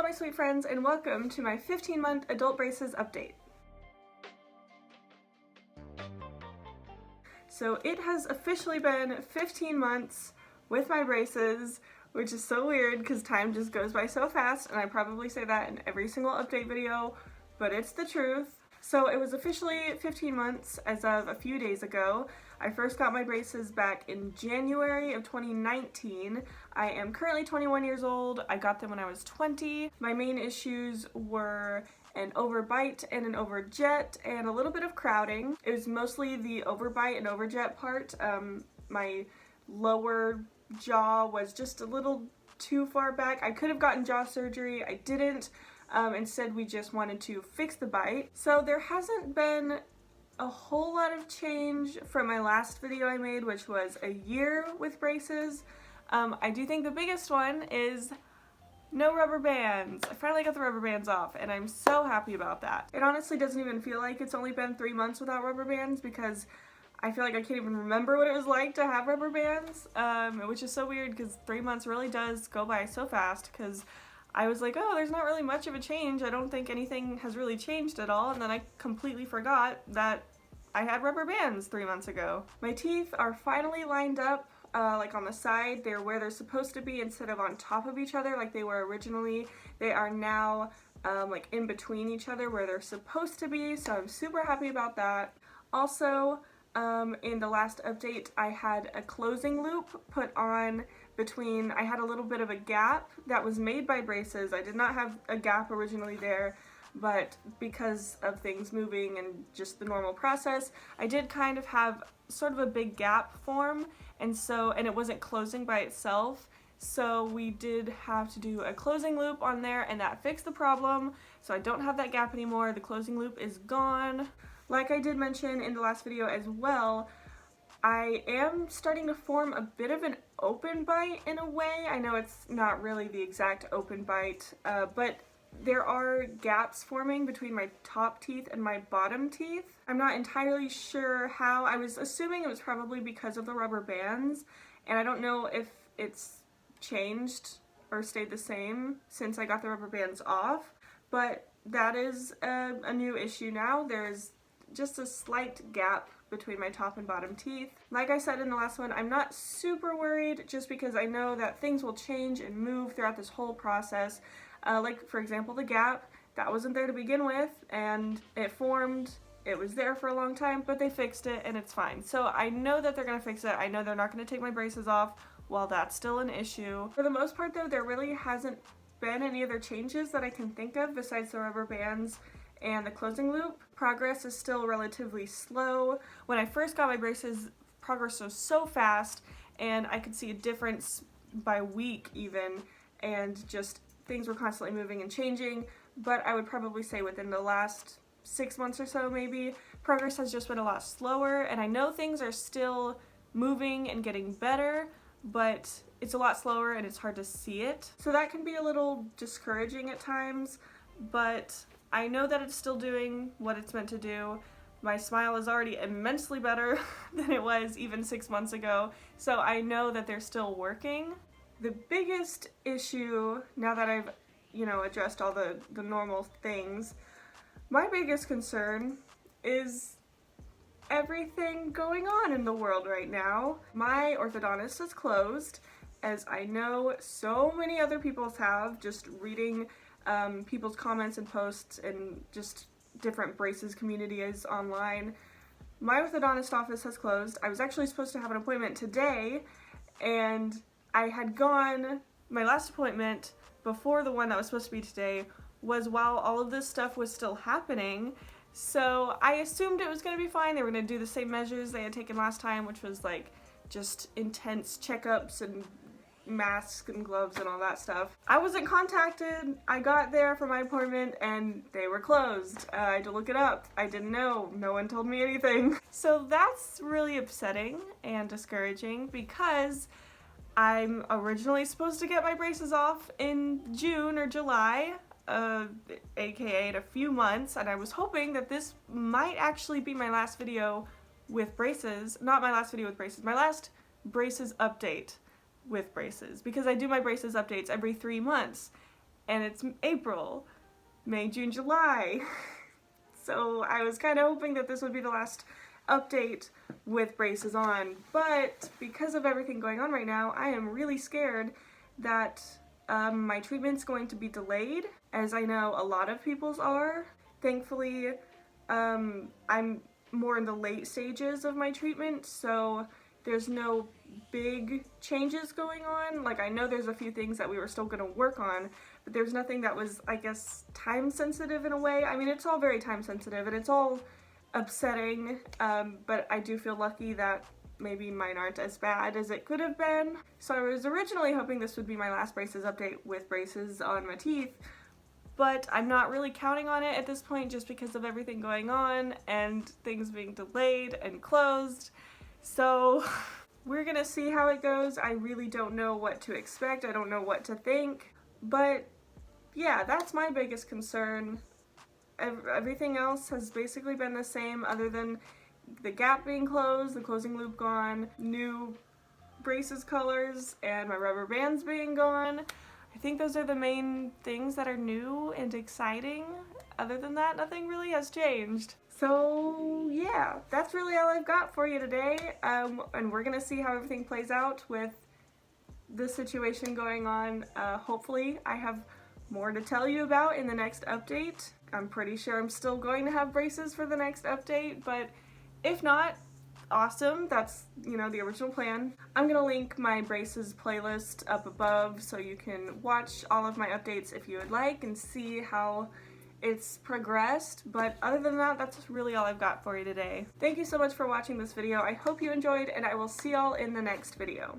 my sweet friends, and welcome to my 15-month adult braces update. So it has officially been 15 months with my braces, which is so weird because time just goes by so fast, and I probably say that in every single update video, but it's the truth. So it was officially 15 months as of a few days ago. I first got my braces back in January of 2019. I am currently 21 years old. I got them when I was 20. My main issues were an overbite and an overjet and a little bit of crowding. It was mostly the overbite and overjet part. My lower jaw was just a little too far back. I could have gotten jaw surgery. I didn't. Instead, we just wanted to fix the bite. So there hasn't been a whole lot of change from my last video I made, which was a year with braces. I do think the biggest one is no rubber bands. I finally got the rubber bands off, and I'm so happy about that. It honestly doesn't even feel like it's only been 3 months without rubber bands, because I feel like I can't even remember what it was like to have rubber bands, which is so weird because 3 months really does go by so fast, because I was like, oh, there's not really much of a change. I don't think anything has really changed at all. And then I completely forgot that I had rubber bands 3 months ago. My teeth are finally lined up, like on the side. They're where they're supposed to be instead of on top of each other like they were originally. They are now like in between each other where they're supposed to be. So I'm super happy about that. Also, in the last update, I had a closing loop put on between, I had a little bit of a gap that was made by braces. I did not have a gap originally there, but because of things moving and just the normal process, I did kind of have sort of a big gap form, and it wasn't closing by itself. So we did have to do a closing loop on there, and that fixed the problem. So I don't have that gap anymore. The closing loop is gone. Like I did mention in the last video as well, I am starting to form a bit of an open bite in a way. I know it's not really the exact open bite, but there are gaps forming between my top teeth and my bottom teeth. I'm not entirely sure how. I was assuming it was probably because of the rubber bands, and I don't know if it's changed or stayed the same since I got the rubber bands off, but that is a new issue now. There's just a slight gap between my top and bottom teeth. Like I said in the last one, I'm not super worried just because I know that things will change and move throughout this whole process. Like for example, the gap, that wasn't there to begin with, and it formed. It was there for a long time, but they fixed it and it's fine. So I know that they're gonna fix it. I know they're not gonna take my braces off while that's still an issue. For the most part though, there really hasn't been any other changes that I can think of besides the rubber bands and the closing loop. Progress is still relatively slow. When I first got my braces, progress was so fast, and I could see a difference by week even, and just things were constantly moving and changing. But I would probably say within the last 6 months or so maybe, progress has just been a lot slower, and I know things are still moving and getting better, but it's a lot slower and it's hard to see it. So that can be a little discouraging at times, but I know that it's still doing what it's meant to do. My smile is already immensely better than it was even 6 months ago, so I know that they're still working. The biggest issue, now that I've, addressed all the normal things, my biggest concern is everything going on in the world right now. My orthodontist is closed, as I know so many other people have, just reading people's comments and posts and just different braces communities online. My orthodontist office has closed. I was actually supposed to have an appointment today, and I had gone, my last appointment before the one that was supposed to be today was while all of this stuff was still happening. So I assumed it was going to be fine. They were going to do the same measures they had taken last time, which was like just intense checkups and masks and gloves and all that stuff. I wasn't contacted. I got there for my appointment and they were closed. I had to look it up. I didn't know. No one told me anything. So that's really upsetting and discouraging because I'm originally supposed to get my braces off in June or July, aka in a few months, and I was hoping that this might actually be my last video with braces. Not my last video with braces, my last braces update with braces, because I do my braces updates every 3 months. and it's April, May, June, July. So I was kind of hoping that this would be the last update with braces on, but because of everything going on right now, I am really scared that my treatment's going to be delayed, as I know a lot of people's are. Thankfully, I'm more in the late stages of my treatment, so there's no big changes going on. Like, I know there's a few things that we were still going to work on, but there's nothing that was, I guess, time sensitive in a way. I mean, it's all very time sensitive and it's all upsetting, but I do feel lucky that maybe mine aren't as bad as it could have been. So I was originally hoping this would be my last braces update with braces on my teeth, but I'm not really counting on it at this point just because of everything going on and things being delayed and closed. So we're gonna see how it goes. I really don't know what to expect. I don't know what to think, but yeah, that's my biggest concern. Everything else has basically been the same other than the gap being closed, the closing loop gone, new braces colors, and my rubber bands being gone. I think those are the main things that are new and exciting. Other than that, nothing really has changed. So yeah, that's really all I've got for you today, and we're gonna see how everything plays out with the situation going on. Hopefully I have more to tell you about in the next update. I'm pretty sure I'm still going to have braces for the next update, but if not, awesome, that's, you know, the original plan. I'm gonna link my braces playlist up above so you can watch all of my updates if you would like and see how it's progressed, but other than that, that's really all I've got for you today. Thank you so much for watching this video. I hope you enjoyed, and I will see y'all in the next video.